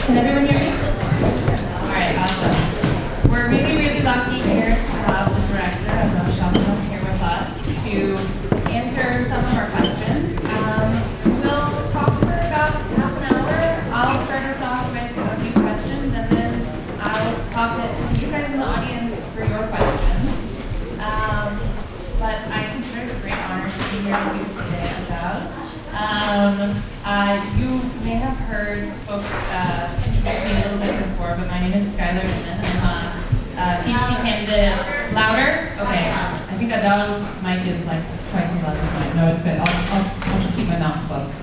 Can everyone hear me? All right, awesome. We're really, really lucky here to have the director, Adar Shafran, here with us to answer some of our questions. We'll talk for about half an hour. I'll start us off with a few questions, and then I'll pop it to you guys in the audience for your questions. But I consider it a great honor to be here with you today, Adar. You may have heard folks introduce me a little bit before, but my name is Skyler Inman. I'm a PhD candidate. Louder? Okay. I think Adar's mic is like twice as loud as mine. No, it's good. I'll just keep my mouth closed.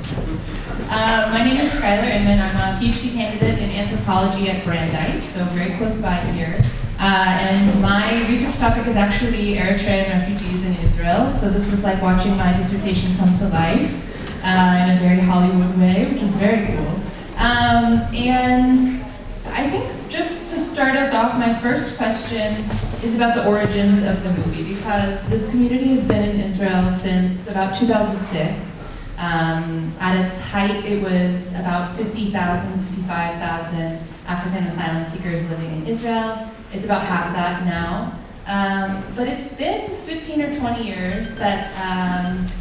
My name is Skyler Inman. I'm a PhD candidate in anthropology at Brandeis, so very close by here. And my research topic is actually Eritrean refugees in Israel. So this was like watching my dissertation come to life. In a very Hollywood way, which is very cool. And I think just to start us off, my first question is about the origins of the movie, because this community has been in Israel since about 2006. At its height, it was about 50,000, 55,000 African asylum seekers living in Israel. It's about half that now. But it's been 15 or 20 years that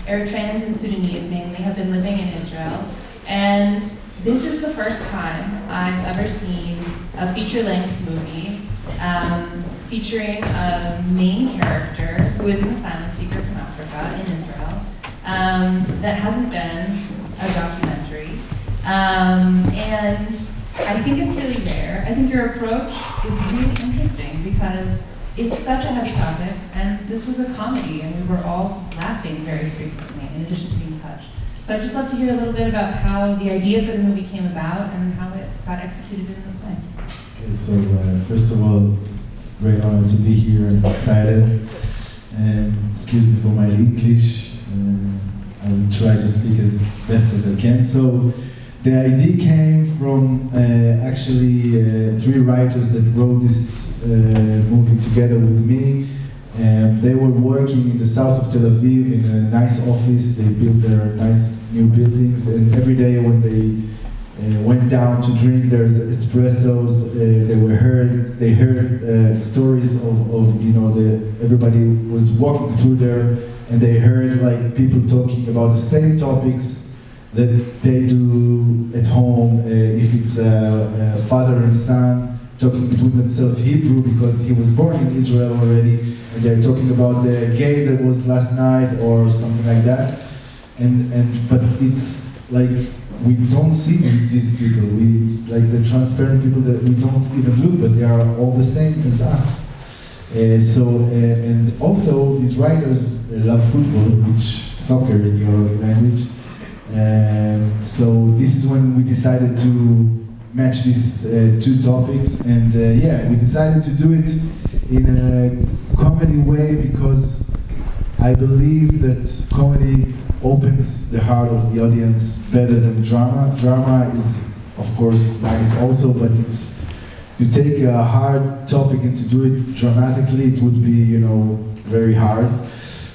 Eritreans and Sudanese mainly have been living in Israel. And this is the first time I've ever seen a feature-length movie featuring a main character who is an asylum seeker from Africa in Israel that hasn't been a documentary. And I think it's really rare. I think your approach is really interesting because it's such a heavy topic, and this was a comedy, and we were all laughing very frequently, in addition to being touched. So I'd just love to hear a little bit about how the idea for the movie came about and how it got executed in this way. Okay, so first of all, it's a great honor to be here and excited. And excuse me for my English. I will try to speak as best as I can. So the idea came from actually three writers that wrote this movie together with me. They were working in the south of Tel Aviv in a nice office. They built their nice new buildings, and every day when they went down to drink their espressos, they heard stories of everybody was walking through there, and they heard like people talking about the same topics that they do at home. If it's a father and son talking between themselves Hebrew because he was born in Israel already, and they're talking about the game that was last night or something like that. But it's like we don't see these people. It's like the transparent people that we don't even look, but they are all the same as us. And also these writers love football, which soccer in your language. So this is when we decided to match these two topics, and we decided to do it in a comedy way because I believe that comedy opens the heart of the audience better than drama. Drama is, of course, nice also, but it's to take a hard topic and to do it dramatically, it would be, very hard.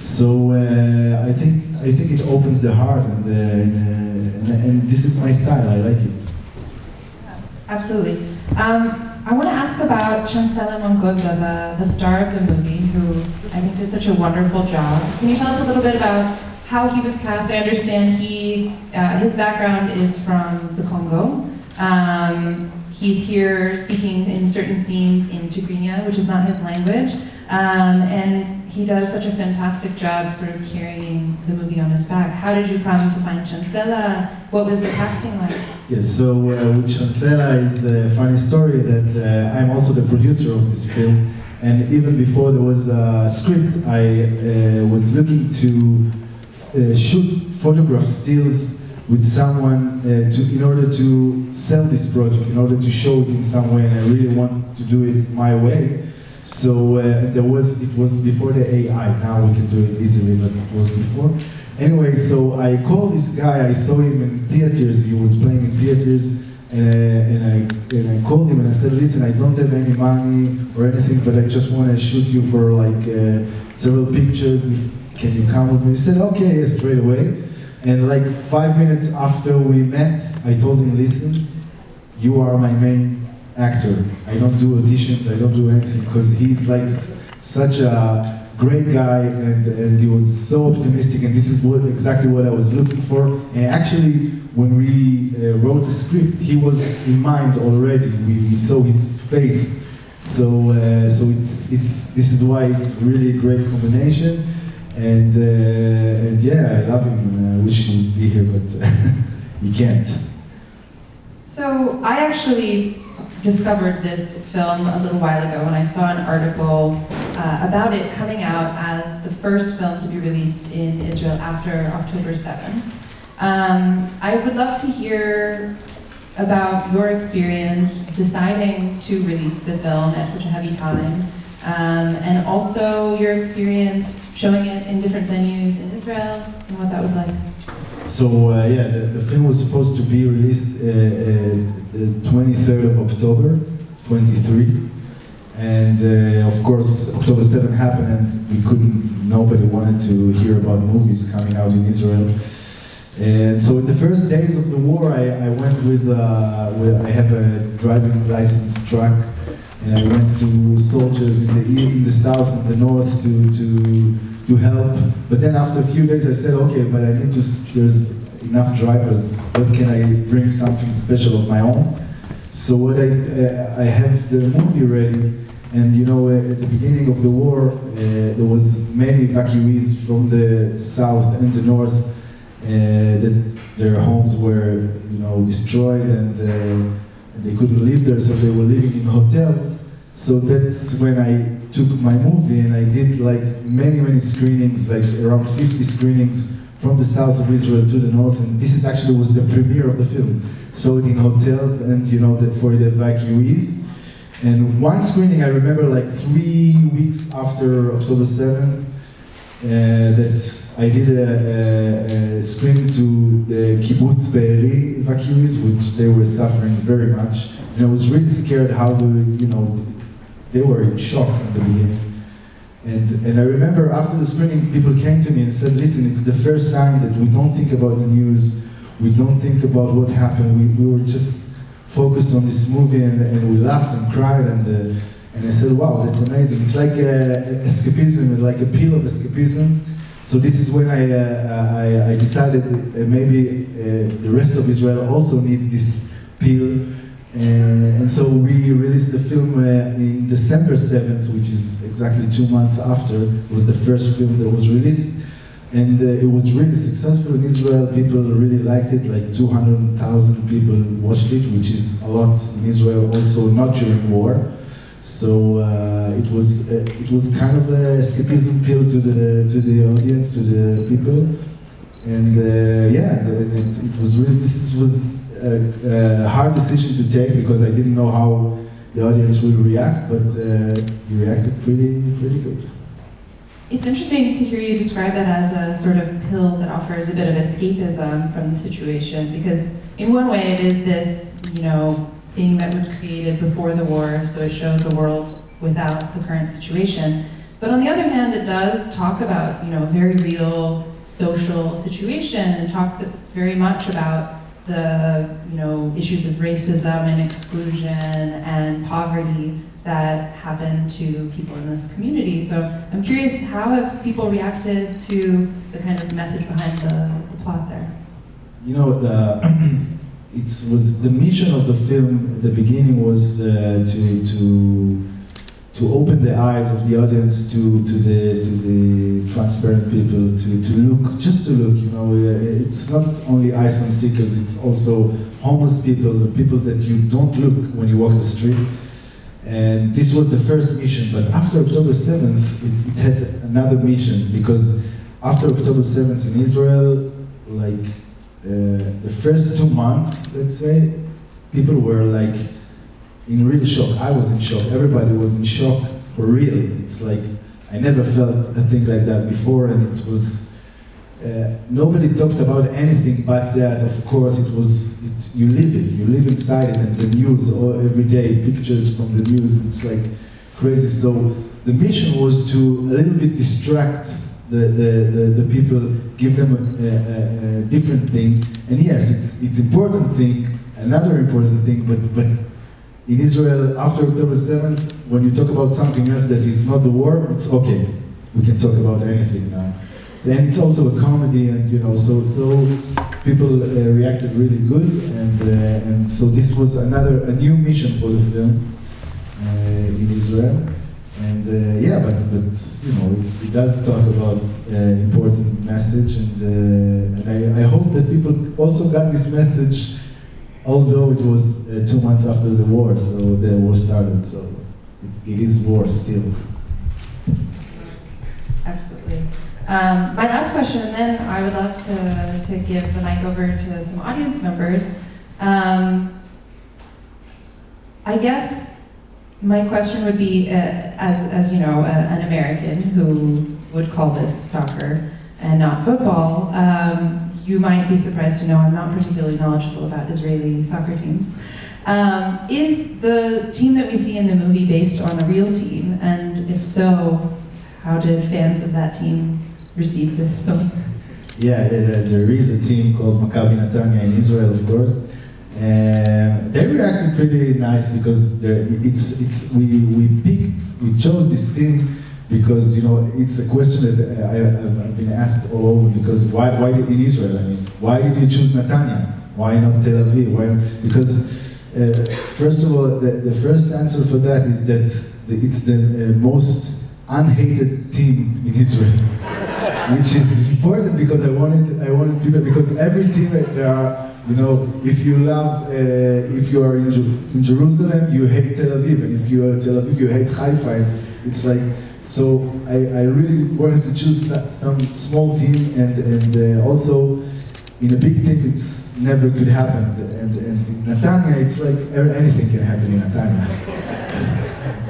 So I think it opens the heart, and this is my style. I like it. Absolutely. I want to ask about Chancellor Mongoza, the star of the movie, who I think did such a wonderful job. Can you tell us a little bit about how he was cast? I understand his background is from the Congo. He's here speaking in certain scenes in Tigrinya, which is not his language, and he does such a fantastic job sort of carrying the movie on his back. How did you come to find Chancellor? What was the casting like? Yes, so with Chancellor is the funny story that I'm also the producer of this film, and even before there was a script, I was looking to shoot photograph stills with someone in order to sell this project, in order to show it in some way, and I really want to do it my way. So it was before the AI. Now we can do it easily, but it was before. Anyway, so I called this guy. I saw him in theaters. He was playing in theaters, and I called him and I said, "Listen, I don't have any money or anything, but I just want to shoot you for like several pictures. Can you come with me?" He said, "Okay," straight away. And like 5 minutes after we met, I told him, "Listen, you are my main actor. I don't do auditions, I don't do anything, because he's like such a great guy, and he was so optimistic, and this is exactly what I was looking for. And actually, when we wrote the script, he was in mind already. We saw his face, so this is why it's really a great combination. And yeah, I love him, and I wish he'd be here, but he can't. So I actually discovered this film a little while ago when I saw an article about it coming out as the first film to be released in Israel after October 7. I would love to hear about your experience deciding to release the film at such a heavy time, and also your experience showing it in different venues in Israel and what that was like. So yeah, the film was supposed to be released the 23rd of October, 23, and of course October 7 happened, and nobody wanted to hear about movies coming out in Israel. And so in the first days of the war, I went with I have a driving license truck, and I went to soldiers in the south and the north to help. But then after a few days I said, okay, but I need to, there's enough drivers, what can I bring something special of my own? So what I have the movie ready, and you know, at the beginning of the war, there was many evacuees from the south and the north, that their homes were, you know, destroyed, and they couldn't live there, so they were living in hotels. So that's when I took my movie, and I did like many screenings, like around 50 screenings from the south of Israel to the north, and this is actually was the premiere of the film. So in hotels, and you know, that for the evacuees. And one screening I remember, like 3 weeks after October 7th, that I did a screening to the kibbutz Be'eri evacuees, which they were suffering very much. And I was really scared how they were in shock at the beginning. And I remember after the screening, people came to me and said, listen, it's the first time that we don't think about the news, we don't think about what happened, we were just focused on this movie, and we laughed and cried, and I said, wow, that's amazing. It's like escapism, like a pill of escapism. So this is when I decided maybe the rest of Israel also needs this pill. And so we released the film in December 7th, which is exactly 2 months after. It was the first film that was released. And it was really successful in Israel. People really liked it, like 200,000 people watched it, which is a lot in Israel, also not during war. So it was kind of an escapism pill to the audience, to the people. And yeah, it was really, this was a hard decision to take, because I didn't know how the audience would react, but he reacted pretty good. It's interesting to hear you describe it as a sort of pill that offers a bit of escapism from the situation, because in one way it is this, you know, thing that was created before the war, so it shows a world without the current situation. But on the other hand, it does talk about, you know, a very real social situation, and talks very much about the, you know, issues of racism and exclusion and poverty that happen to people in this community. So I'm curious, how have people reacted to the kind of message behind the plot there? You know, it was the mission of the film at the beginning was to open the eyes of the audience to the transparent people, to look, just to look, you know, it's not only asylum seekers, it's also homeless people, the people that you don't look when you walk the street. And this was the first mission, but after October 7th, it had another mission, because after October 7th in Israel, like the first 2 months, let's say, people were like in real shock. I was in shock. Everybody was in shock for real. It's like I never felt a thing like that before, and it was nobody talked about anything but that. Of course, you live it. You live inside it, and the news every day, pictures from the news. It's like crazy. So the mission was to a little bit distract the people, give them a different thing. And yes, it's important thing. another important thing, but in Israel, after October 7th, when you talk about something else that is not the war, it's okay. We can talk about anything now. And it's also a comedy, and so people reacted really good, and so this was a new mission for the film in Israel. And but it does talk about important message, and I hope that people also got this message, although it was 2 months after the war, so the war started, so it is war still. Absolutely. My last question, and then I would love to give the mic over to some audience members. I guess my question would be, as you know, an American who would call this soccer and not football, you might be surprised to know I'm not particularly knowledgeable about Israeli soccer teams. Is the team that we see in the movie based on a real team? And if so, how did fans of that team receive this film? Yeah, there is a team called Maccabi Netanya in Israel, of course. They reacted pretty nice because we chose this team because it's a question that I've been asked all over, because why did in Israel? I mean, why did you choose Netanya? Why not Tel Aviv? Because first of all, the first answer for that is that it's the most unhated team in Israel, which is important because I wanted people, because every team there are, if you are in Jerusalem, you hate Tel Aviv, and if you are Tel Aviv, you hate Haifa. It's like, so I really wanted to choose some small team, and also in a big team, it's never could happen, and in Netanya, it's like anything can happen in Netanya.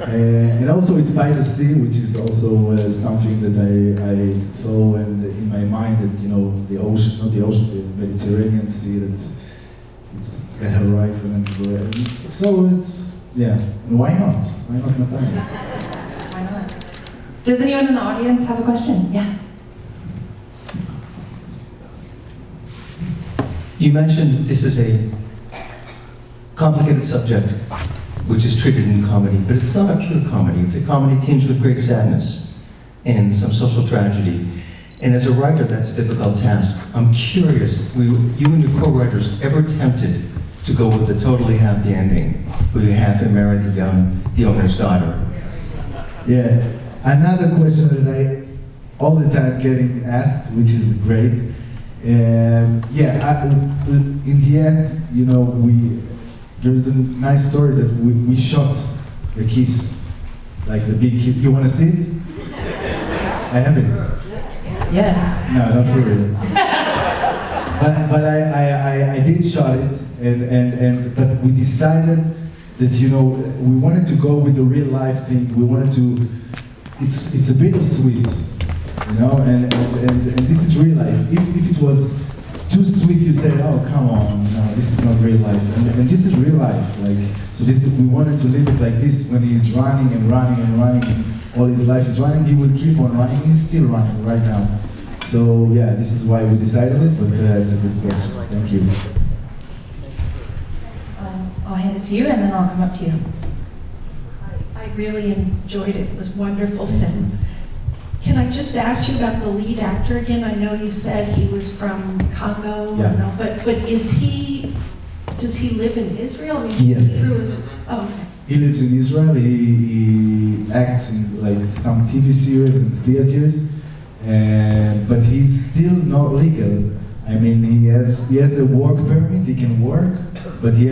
And also it's by the sea, which is also something that I saw in my mind, that the ocean, not the ocean, the Mediterranean Sea, that it's got horizon, and so it's, why not? Why not Netanya? Why not? Does anyone in the audience have a question? Yeah. You mentioned this is a complicated subject, which is treated in comedy, but it's not a pure comedy. It's a comedy tinged with great sadness and some social tragedy. And as a writer, that's a difficult task. I'm curious, you and your co-writers ever tempted to go with a totally happy ending, where you have him marry the owner's daughter? Yeah, another question that I all the time getting asked, which is great. In the end, there's a nice story that we shot the kiss, like the big kiss. You want to see it? I have it. Yes. No, not really. but I did shot it, but we decided that we wanted to go with the real life thing. We wanted to. It's a bit of sweet, and this is real life. If it was too sweet, you say, oh, come on, no, this is not real life. And this is real life. We wanted to live it like this. When he's running and running and running, and all his life is running, he will keep on running. He's still running right now. So, this is why we decided it, but it's a good question. Thank you. I'll hand it to you, and then I'll come up to you. I really enjoyed it. It was a wonderful film. Can I just ask you about the lead actor again? I know you said he was from Congo, but does he live in Israel? I mean, okay. He lives in Israel. He acts in some TV series and theaters, but he's still not legal. I mean, he has a work permit. He can work, but he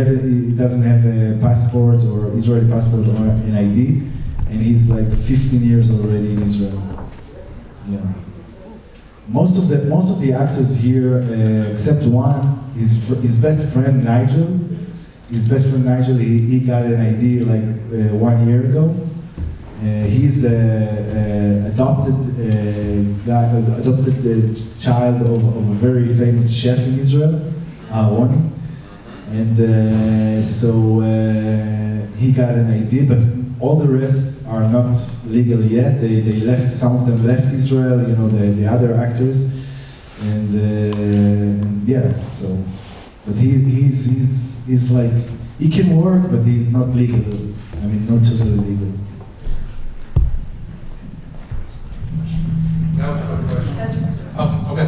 doesn't have a passport or Israeli passport or an ID, and he's 15 years already in Israel. Yeah. Most of the actors here, except one, his best friend Nigel. His best friend Nigel, he got an ID 1 year ago. He's adopted child of a very famous chef in Israel, Roni, and so he got an ID, but all the rest are not legal yet. They left. Some of them left Israel. The other actors, and so. But he's he's like, he can work, but he's not legal. I mean, not totally legal. That was a good question. Oh, okay.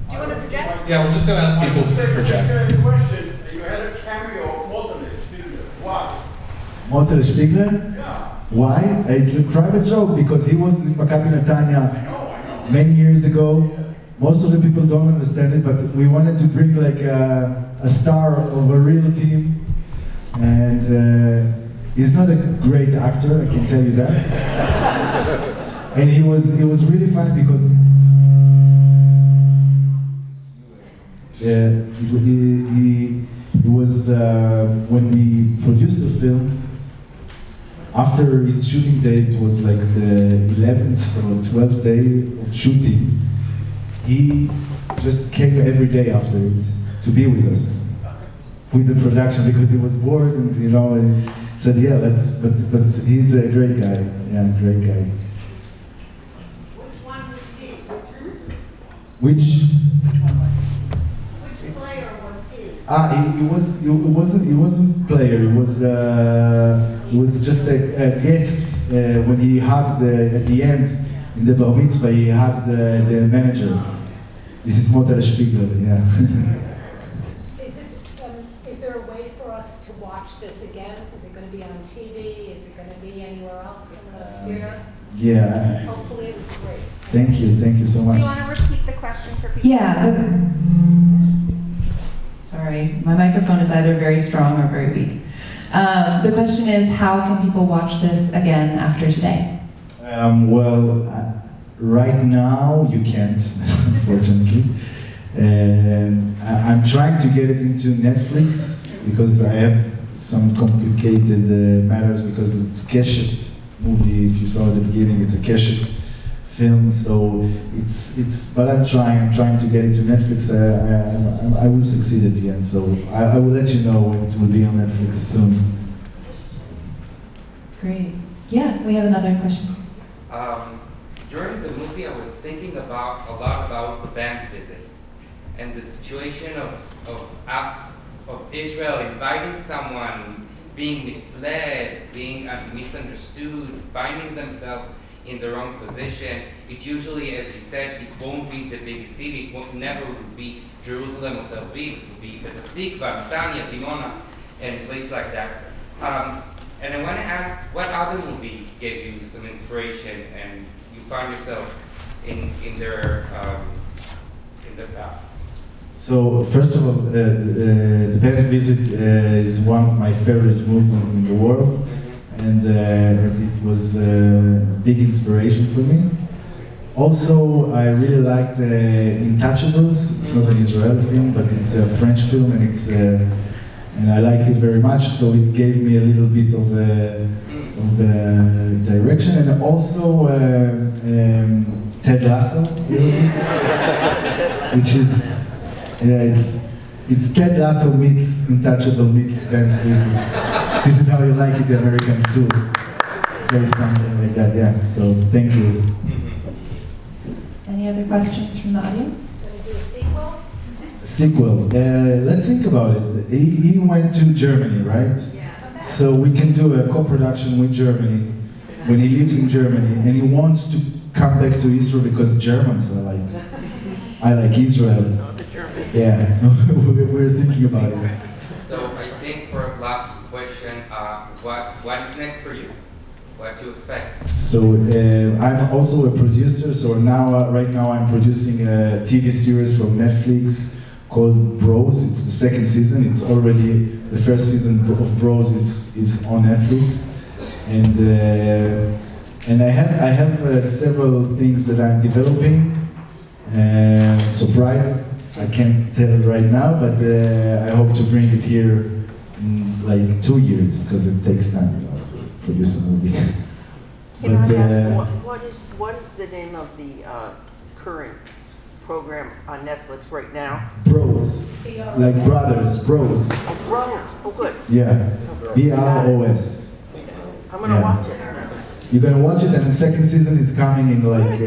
Do you want to project? Yeah, we're just gonna have people project. Question. You had a cameo of Motorhead. Why? Motel Spiegler? Yeah. Why? It's a private joke because he was in Maccabi Netanya I know. many years ago. Most of the people don't understand it, but we wanted to bring like a star of a real team. And he's not a great actor, I can tell you that. And he was really funny because he was when we produced the film. After his shooting day, it was like the 11th or 12th day of shooting. He just came every day after it to be with us, with the production, because he was bored and and said, yeah, but he's a great guy, yeah, great guy. Which one was he? Which Player was he? he wasn't player. He was just a guest when he hugged at the end in the bar mitzvah. He hugged the manager. This is Motel Spiegler, yeah. Is there a way for us to watch this again? Is it going to be on TV? Is it going to be anywhere else in the theater? Yeah. Hopefully it was great. Thank you so Do much. you want to repeat the question for people? Yeah. Sorry, my microphone is either very strong or very weak. The question is, how can people watch this again after today? Right now you can't, unfortunately. I'm trying to get it into Netflix because I have some complicated matters because it's Keshet movie. If you saw at the beginning, it's a Keshet film. So but I'm trying to get it to Netflix. I will succeed at the end. So I will let you know when it will be on Netflix soon. Great. Yeah, we have another question. During the movie, I was thinking a lot about the band's visit and the situation of Israel inviting someone, being misled, being misunderstood, finding themselves in the wrong position. It usually, as you said, it won't be the biggest city. It never will be Jerusalem or Tel Aviv. It will be Petah Tikva, Netanya, Dimona, and places like that. And I want to ask, what other movie gave you some inspiration and you found yourself in their path? So first of all, The Band Visit is one of my favorite movies in the world, and it was a big inspiration for me. Also, I really liked Intouchables. It's not an Israeli film, but it's a French film, and I liked it very much. So it gave me a little bit of direction, and also Ted Lasso, which is it's Ted Lasso meets Intouchable meets Band Visit. This is how you like it, the Americans do. Say something like that, yeah. So thank you. Any other questions from the audience? Going to do a sequel? Sequel. Let's think about it. He went to Germany, right? Yeah. So we can do a co-production with Germany when he lives in Germany and he wants to come back to Israel because Germans are like, I like Israel. Yeah, we're thinking about it. So I think for last question, what is next for you? What to expect? So I'm also a producer. So right now I'm producing a TV series from Netflix called Bros. It's the second season. It's already the first season of Bros is on Netflix, and I have several things that I'm developing. Surprise! I can't tell right now, but I hope to bring it here in like 2 years because it takes time to produce a movie. Can I ask, what is the name of the current program on Netflix right now? Bros, like brothers, bros. Oh, Bros. Oh, good. Yeah, BROS. I'm going to watch it. You're gonna watch it, and the second season is coming in like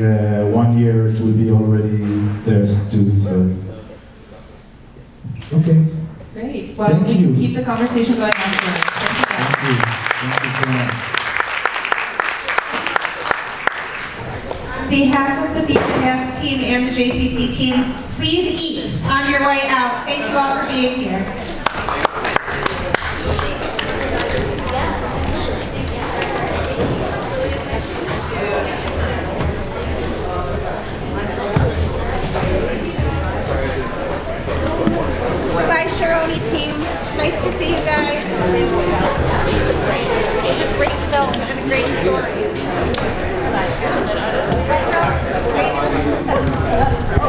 1 year. It will be already there too. So, okay. Great. Well, Thank we you. can keep the conversation going afterwards. Thank you guys. Thank you. Thank you so much. On behalf of the BJF team and the JCC team, please eat on your way out. Thank you all for being here. Bye, Sharoni team. Nice to see you guys. It's a great film and a great story. Bye, girls.